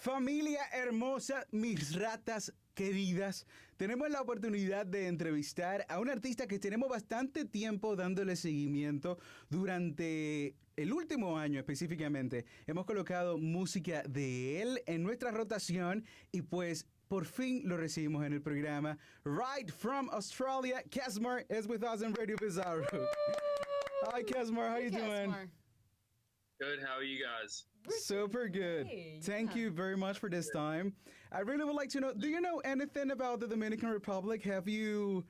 Familia hermosa, mis ratas queridas, tenemos la oportunidad de entrevistar a un artista que tenemos bastante tiempo dándole seguimiento durante el último año específicamente. Hemos colocado música de él en nuestra rotación y pues por fin lo recibimos en el programa. Right from Australia, Kesmar is with us in Radio Bizarro. Hi Kesmar, how you doing? Good, how are you guys? Super good. Hey, Thank yeah. you very much for this time. I really would like to know, do you know anything about the Dominican Republic? Have you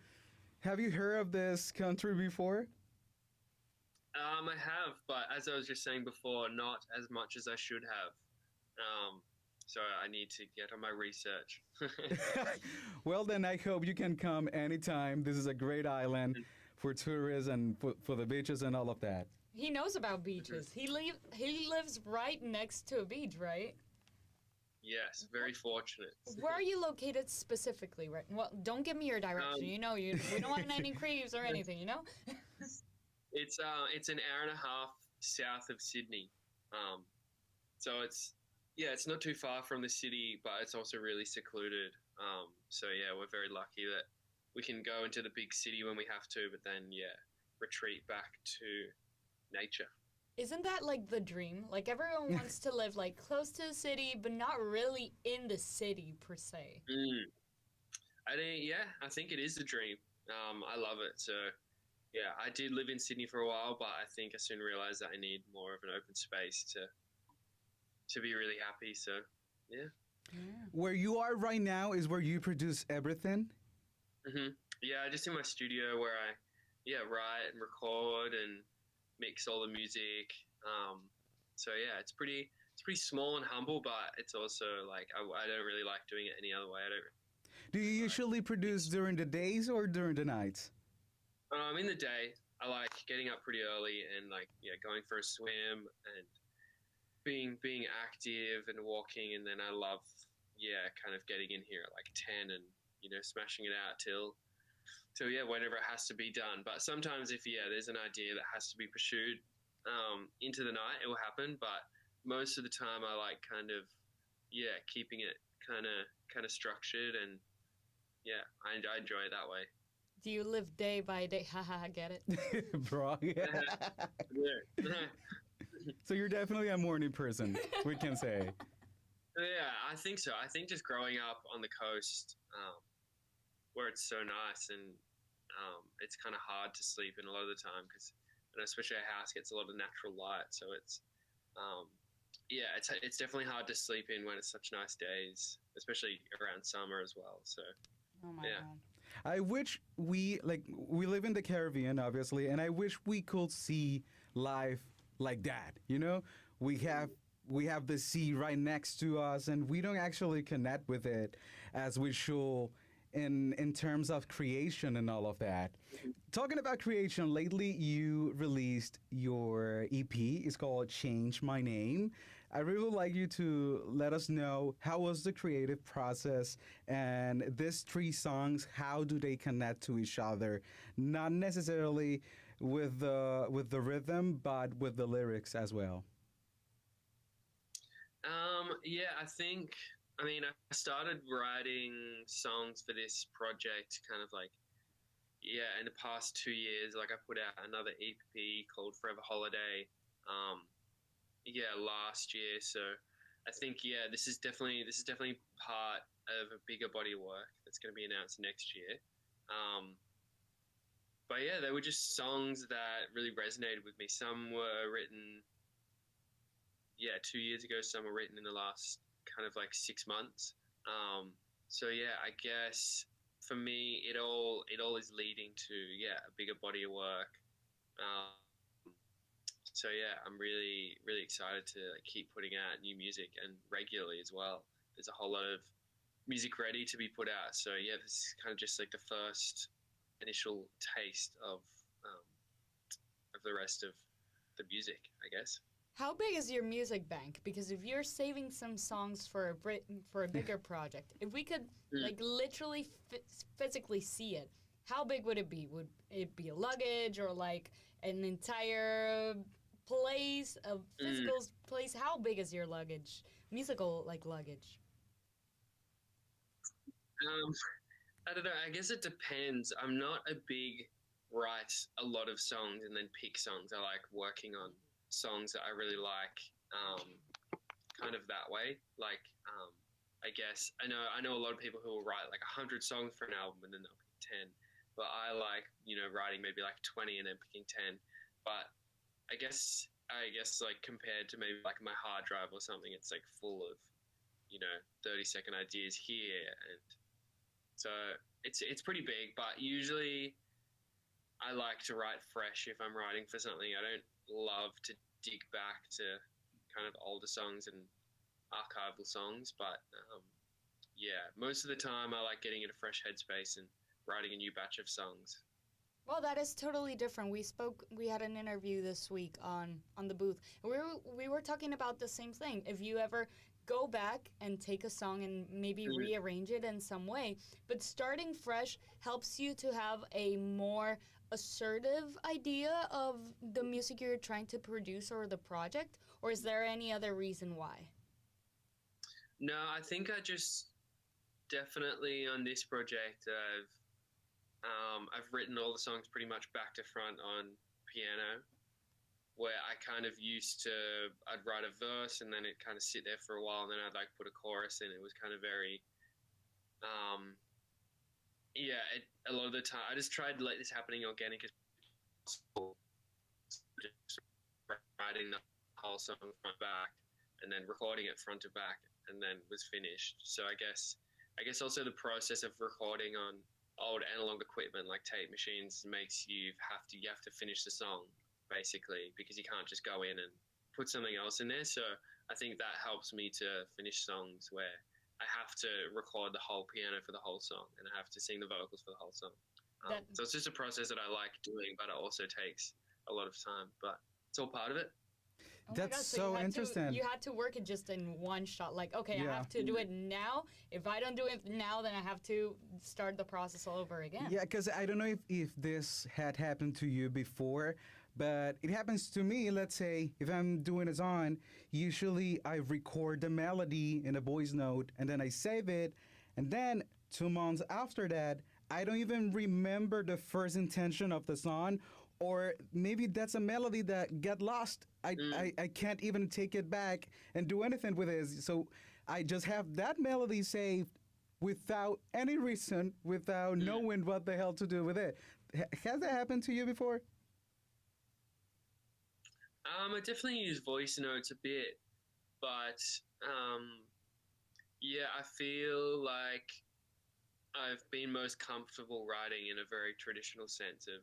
heard of this country before? I have, but as I was just saying before, not as much as I should have. So I need to get on my research. Well, then I hope you can come anytime. This is a great island for tourists and for the beaches and all of that. He knows about beaches. He lives right next to a beach, right? Yes, very fortunate. Where are you located specifically? Right. Well, don't give me your direction. We don't want any creeps or anything. It's an hour and a half south of Sydney. So it's not too far from the city, but it's also really secluded. So yeah, we're very lucky that we can go into the big city when we have to, but then retreat back to nature. Isn't that like the dream? Like everyone wants to live like close to the city, but not really in the city per se. I think it is the dream. I love it. So yeah, I did live in Sydney for a while, but I think I soon realized that I need more of an open space to be really happy. So yeah. Where you are right now is where you produce everything? Yeah, just in my studio where I write and record and mix all the music. So yeah, it's pretty small and humble, but it's also like I don't really like doing it any other way. Do you usually produce during the days or during the nights? In the day, I like getting up pretty early and going for a swim and being active and walking, and then I love kind of getting in here at like 10 and smashing it out till whenever it has to be done. But sometimes if there's an idea that has to be pursued into the night, it will happen. But most of the time I like kind of keeping it kind of structured, and I enjoy it that way. Do you live day by day? Haha, get it? Bro, So you're definitely a morning person, we can say. Yeah, I think so. I think just growing up on the coast, where it's so nice and it's kind of hard to sleep in a lot of the time because, especially our house gets a lot of natural light. So it's definitely hard to sleep in when it's such nice days, especially around summer as well. So, Oh my God. I wish we live in the Caribbean, obviously, and I wish we could see life like that. We have the sea right next to us, and we don't actually connect with it as we should in terms of creation and all of that. Talking about creation, lately you released your EP. It's called Change My Name. I really would like you to let us know how was the creative process, and these 3 songs, how do they connect to each other? Not necessarily with the rhythm, but with the lyrics as well. I started writing songs for this project kind of in the past 2 years. I put out another EP called Forever Holiday, last year. So I think, this is definitely part of a bigger body of work that's going to be announced next year. But they were just songs that really resonated with me. Some were written 2 years ago, some were written in the last kind of 6 months. I guess for me it all is leading to a bigger body of work. I'm really excited to keep putting out new music, and regularly as well. There's a whole lot of music ready to be put out. So this is kind of just the first initial taste of the rest of the music, I guess. How big is your music bank? Because if you're saving some songs for a bigger project, if we could literally physically see it, how big would it be? Would it be a luggage or an entire place, a physical place? How big is your luggage musical like luggage? Um, I don't know. I guess it depends. I'm not a big write a lot of songs and then pick songs. I like working on songs that I really like, kind of that way. Like, I guess I know a lot of people who will write like 100 songs for an album and then they'll pick 10. But I like writing maybe like 20 and then picking 10. But I guess like compared to maybe like my hard drive or something, it's like full of 30-second ideas here, and so it's pretty big. But usually I like to write fresh if I'm writing for something. I don't love to dig back to kind of older songs and archival songs, but yeah, most of the time I like getting in a fresh headspace and writing a new batch of songs. Well, that is totally different. We had an interview this week on the booth. We were talking about the same thing. If you ever go back and take a song and maybe rearrange it in some way, but starting fresh helps you to have a more assertive idea of the music you're trying to produce or the project, or is there any other reason why? No, I think I just definitely on this project I've written all the songs pretty much back to front on piano, where I kind of I'd write a verse and then it kind of sit there for a while and then I'd like put a chorus in. It was kind of very, yeah, a lot of the time I just tried to let this happening organic as possible, just writing the whole song front to back and then recording it front to back and then was finished. So I guess also the process of recording on old analog equipment like tape machines makes you have to finish the song basically, because you can't just go in and put something else in there. So I think that helps me to finish songs where I have to record the whole piano for the whole song and I have to sing the vocals for the whole song. So it's just a process that I like doing, but it also takes a lot of time, but it's all part of it. Oh my That's God, so interesting. You had to work it just in one shot. Like, okay, I Yeah. have to do it now. If I don't do it now, then I have to start the process all over again. Yeah, because I don't know if this had happened to you before, but it happens to me. Let's say if I'm doing a song, usually I record the melody in a voice note and then I save it. And then 2 months after that, I don't even remember the first intention of the song. Or maybe that's a melody that got lost. I can't even take it back and do anything with it. So I just have that melody saved without any reason, without knowing what the hell to do with it. Has that happened to you before? I definitely use voice notes a bit, but yeah, I feel like I've been most comfortable writing in a very traditional sense of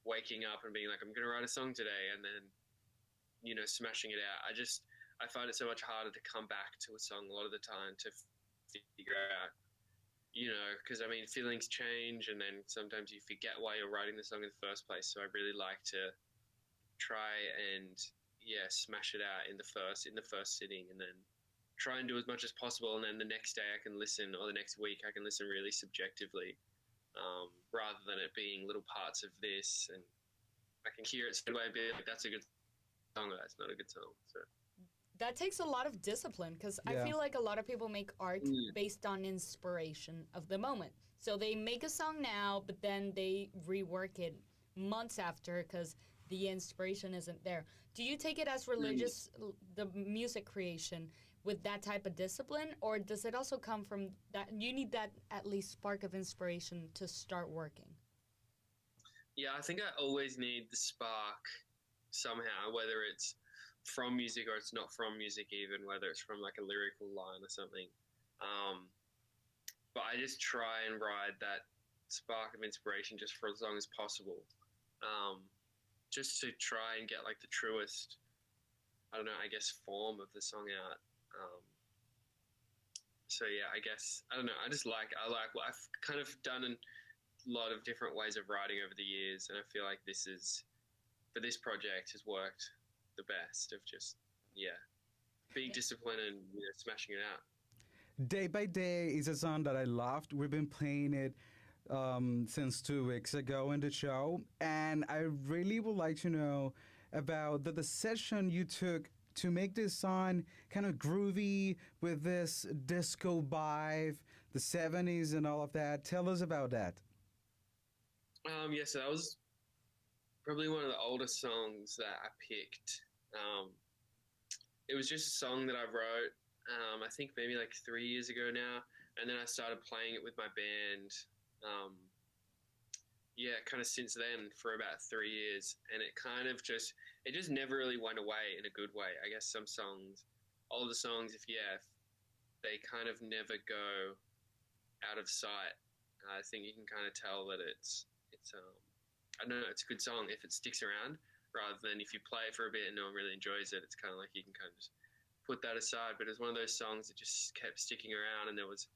waking up and being like, I'm going to write a song today, and then smashing it out. I find it so much harder to come back to a song a lot of the time to figure out, because I mean feelings change, and then sometimes you forget why you're writing the song in the first place. So I really like to try and smash it out in the first sitting, and then try and do as much as possible, and then the next day I can listen, or the next week I can listen really subjectively, rather than it being little parts of this, and I can hear it straight away and be like, that's a good song, or that's not a good song. So That takes a lot of discipline because I Yeah. feel like a lot of people make art based on inspiration of the moment. So they make a song now, but then they rework it months after because the inspiration isn't there. Do you take it as religious, the music creation, with that type of discipline, or does it also come from that you need that at least spark of inspiration to start working? yeah, I think I always need the spark somehow, whether it's from music or it's not from music, even whether it's from like a lyrical line or something. But I just try and ride that spark of inspiration just for as long as possible, just to try and get like the truest, I don't know, I guess form of the song out. So yeah, I guess I don't know. I like what I've kind of done a lot of different ways of writing over the years, and I feel like this is for this project has worked the best of just being disciplined and smashing it out. Day by Day is a song that I loved. We've been playing it since 2 weeks ago in the show, and I really would like to know about the decision you took to make this song kind of groovy with this disco vibe, the 70s and all of that. Tell us about that. Yeah, so that was probably one of the oldest songs that I picked. It was just a song that I wrote, I think maybe like 3 years ago now, and then I started playing it with my band. Yeah, kind of since then for about 3 years, and it just never really went away in a good way. I guess some songs, all the songs, if they kind of never go out of sight. I think you can kind of tell that it's I don't know, it's a good song if it sticks around, rather than if you play it for a bit and no one really enjoys it. It's kind of like you can kind of just put that aside. But it's one of those songs that just kept sticking around, and there was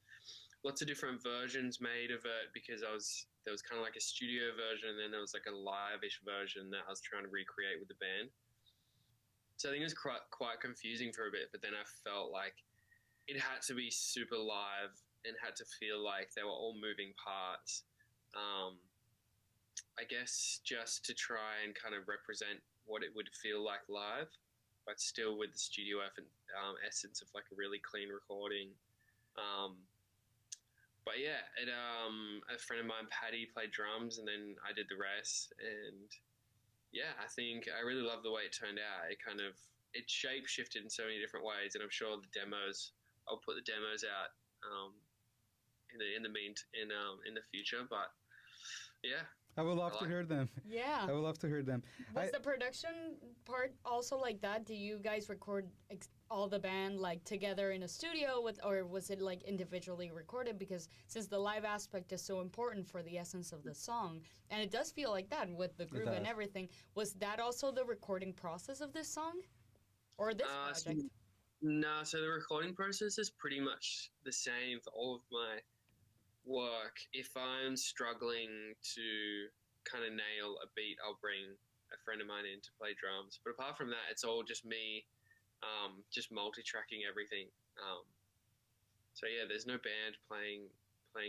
lots of different versions made of it because there was kind of like a studio version, and then there was like a live-ish version that I was trying to recreate with the band. So I think it was quite confusing for a bit, but then I felt like it had to be super live and had to feel like they were all moving parts. I guess just to try and kind of represent what it would feel like live, but still with the studio essence of like a really clean recording. But yeah, a friend of mine, Paddy, played drums, and then I did the rest. And yeah, I think I really love the way it turned out. It shape shifted in so many different ways, and I'm sure I'll put the demos out in the future. But yeah, I would love to hear them. Yeah. I would love to hear them. Was the production part also like that? Do you guys record all the band like together in a studio or was it like individually recorded? Because since the live aspect is so important for the essence of the song, and it does feel like that with the groove and everything, was that also the recording process of this song or this project? So the recording process is pretty much the same for all of my work. If I'm struggling to kind of nail a beat, I'll bring a friend of mine in to play drums. But apart from that, it's all just me, just multi-tracking everything. So yeah, there's no band playing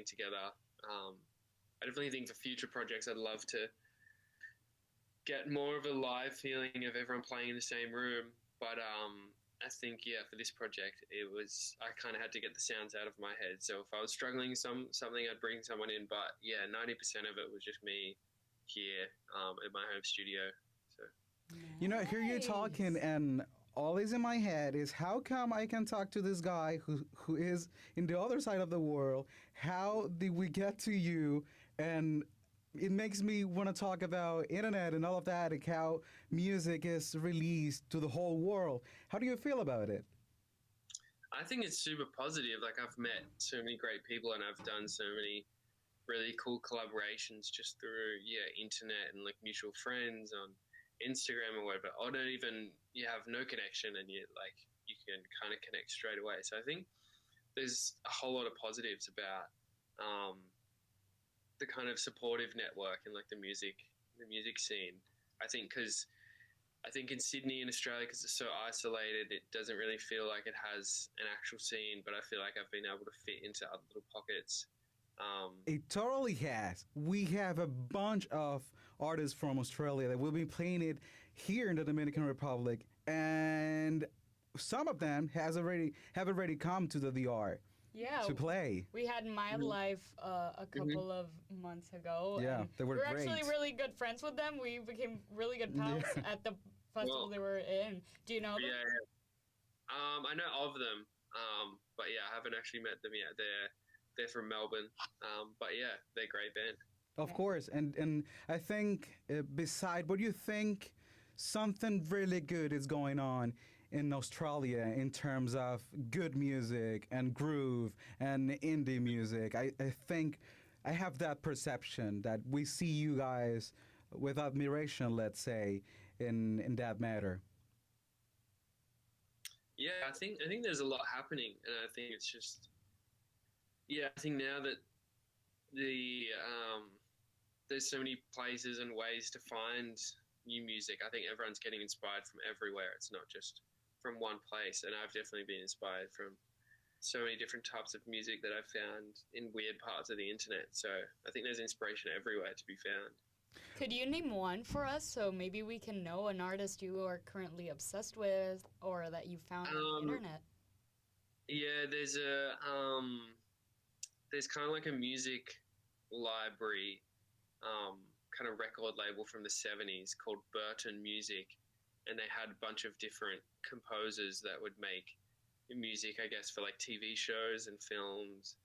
together. I definitely think for future projects, I'd love to get more of a live feeling of everyone playing in the same room. But I think, yeah, for this project, I kind of had to get the sounds out of my head. So if I was struggling something, I'd bring someone in. But yeah, 90% of it was just me here in my home studio. So, You know, I hear you talking, and all is in my head is how come I can talk to this guy who is in the other side of the world? How did we get to you? And it makes me want to talk about internet and all of that, like how music is released to the whole world. How do you feel about it? I think it's super positive. Like, I've met so many great people, and I've done so many really cool collaborations just through internet and like mutual friends on Instagram or whatever. Or you have no connection, and you can kind of connect straight away. So I think there's a whole lot of positives about the kind of supportive network and like the music scene. I think in Sydney in Australia, because it's so isolated, it doesn't really feel like it has an actual scene, but I feel like I've been able to fit into other little pockets. It totally has. We have a bunch of artists from Australia that will be playing it here in the Dominican Republic, and some of them have already come to the DR. Yeah, to play. We had My Life a couple of months ago. Yeah, they were we were great. actually really good friends with them. We became really good pals at the festival they were in. Do you know them? Yeah. I know of them, but yeah, I haven't actually met them yet. They're from Melbourne, but yeah, they're a great band. Of course, and I think beside what you think, something really good is going on in Australia in terms of good music and groove and indie music. I think I have that perception that we see you guys with admiration, let's say, in that matter. Yeah, I think there's a lot happening, and I think it's just I think now that there's so many places and ways to find new music. I think everyone's getting inspired from everywhere. It's not just from one place, and I've definitely been inspired from so many different types of music that I've found in weird parts of the internet. So I think there's inspiration everywhere to be found. Could you name one for us so maybe we can know an artist you are currently obsessed with or that you found on the internet? Yeah, there's kind of like a music library kind of record label from the 70s called Burton Music, and they had a bunch of different composers that would make music, I guess, for like TV shows and films.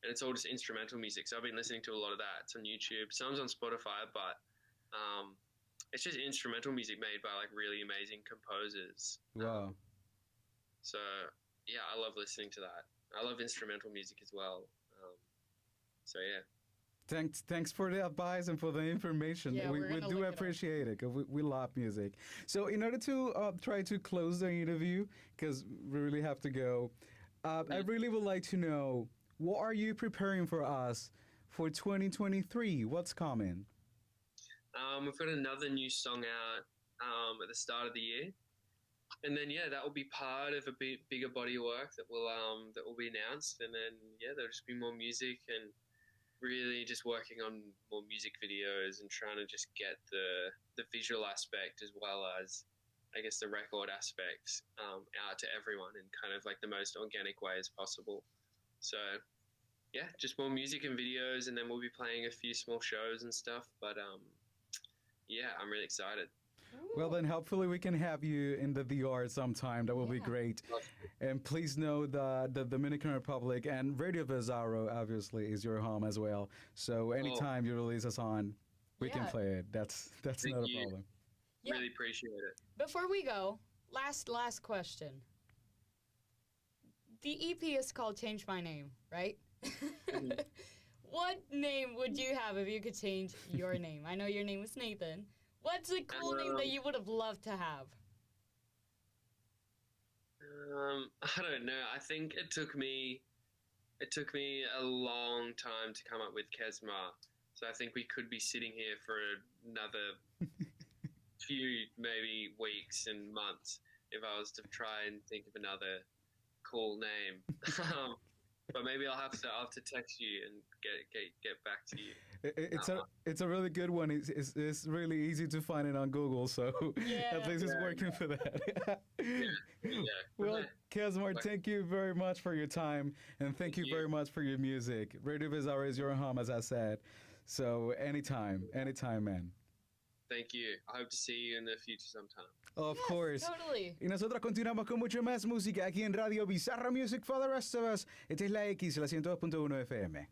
And it's all just instrumental music. So I've been listening to a lot of that. It's on YouTube. Some's on Spotify, but it's just instrumental music made by like really amazing composers. Wow. So yeah, I love listening to that. I love instrumental music as well. So yeah. Thanks for the advice and for the information. Yeah, we we're gonna do look it up. appreciate it because we love music. So in order to try to close the interview, because we really have to go, I really would like to know, what are you preparing for us for 2023? What's coming? We've got another new song out at the start of the year, and then yeah, that will be part of a bigger body of work that will be announced, and then yeah, there'll just be more music and really just working on more music videos and trying to just get the visual aspect as well as I guess the record aspect out to everyone in kind of like the most organic way as possible. So yeah, just more music and videos, and then we'll be playing a few small shows and stuff. But yeah, I'm really excited. Well, then hopefully we can have you in the DR sometime. That will be Yeah. great. And please know that the Dominican Republic and Radio Bizarro obviously is your home as well. So anytime you release a song, we can Yeah. play it. That's Thank not a you. problem. Yeah. Really appreciate it. Before we go, last question. The EP is called Change My Name, right? What name would you have if you could change your name? I know your name was Nathan. What's a cool name that you would have loved to have? I don't know. I think it took me a long time to come up with Kesmar. So I think we could be sitting here for another few maybe weeks and months if I was to try and think of another cool name. But maybe I'll have to text you and get back to you. It's a really good one. It's really easy to find it on Google, so Yeah. at least it's working for that. Yeah. Well, Kesmar, thank you very much for your time, and thank you you. very much for your music. Radio Bizarro is your home, as I said. So anytime, man. Thank you. I hope to see you in the future sometime. Of Yes, course. Totally. Y nosotros continuamos con mucho más música aquí en Radio Bizarro Music for the rest of us. Esta es la X, la 102.1 FM.